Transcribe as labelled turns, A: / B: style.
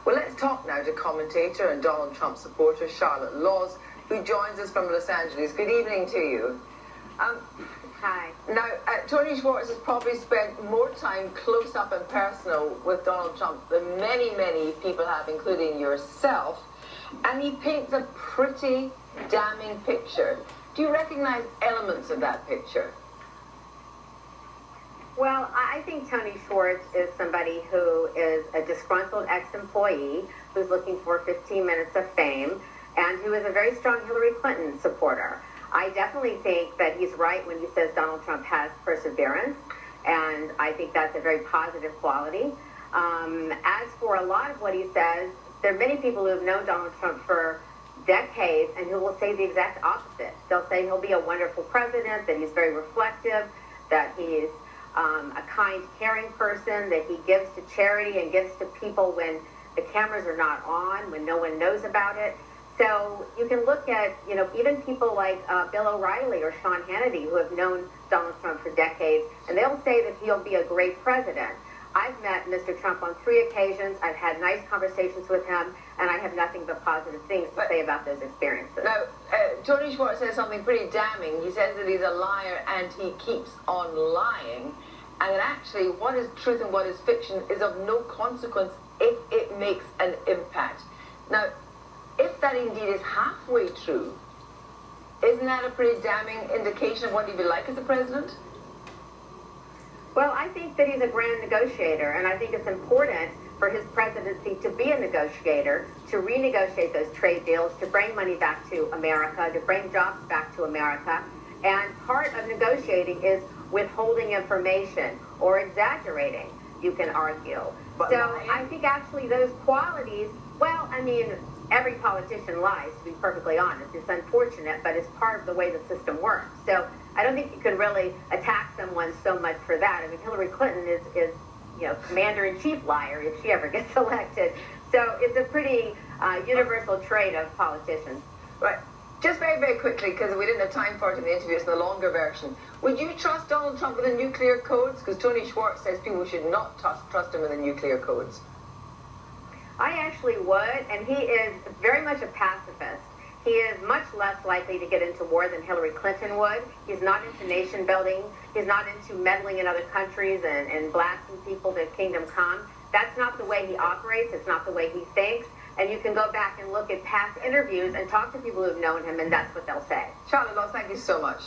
A: Well, let's talk now to commentator and Donald Trump supporter Charlotte Laws, who joins us from Los Angeles. Good evening to you.
B: Hi.
A: Now, Tony Schwartz has probably spent more time close up and personal with Donald Trump than many, many people have, including yourself. And he paints a pretty damning picture. Do you recognize elements of that picture?
B: Well, I think Tony Schwartz is somebody who is a disgruntled ex-employee who's looking for 15 minutes of fame and who is a very strong Hillary Clinton supporter. I definitely think that he's right when he says Donald Trump has perseverance, and I think that's a very positive quality. As for a lot of what he says, there are many people who have known Donald Trump for decades and who will say the exact opposite. They'll say he'll be a wonderful president, that he's very reflective, that he's a kind, caring person, that he gives to charity and gives to people when the cameras are not on, when no one knows about it. So you can look at, even people like Bill O'Reilly or Sean Hannity, who have known Donald Trump for decades, and they'll say that he'll be a great president. I've met Mr. Trump on 3 occasions. I've had nice conversations with him, and I have nothing but positive things to say about those experiences.
A: Now, Tony Schwartz says something pretty damning. He says that he's a liar and he keeps on lying, and that actually what is truth and what is fiction is of no consequence if it makes an impact. Now, if that indeed is halfway true, isn't that a pretty damning indication of what he'd be like as a president?
B: Well, I think that he's a grand negotiator, and I think it's important for his presidency to be a negotiator, to renegotiate those trade deals, to bring money back to America, to bring jobs back to America. And part of negotiating is withholding information or exaggerating, you can argue. So I think actually those qualities, well, I mean, every politician lies, to be perfectly honest. It's unfortunate, but it's part of the way the system works. So I don't think you can really attack someone so much for that. I mean, Hillary Clinton is commander-in-chief liar if she ever gets elected. So it's a pretty universal trait of politicians.
A: Right. Just very, very quickly, because we didn't have time for it in the interview, it's the longer version. Would you trust Donald Trump with the nuclear codes? Because Tony Schwartz says people should not trust him with the nuclear codes.
B: I actually would, and he is very much a pacifist. He is much less likely to get into war than Hillary Clinton would. He's not into nation building. He's not into meddling in other countries and blasting people to kingdom come. That's not the way he operates. It's not the way he thinks. And you can go back and look at past interviews and talk to people who've known him, and that's what they'll say.
A: Charlotte Laws, thank you so much.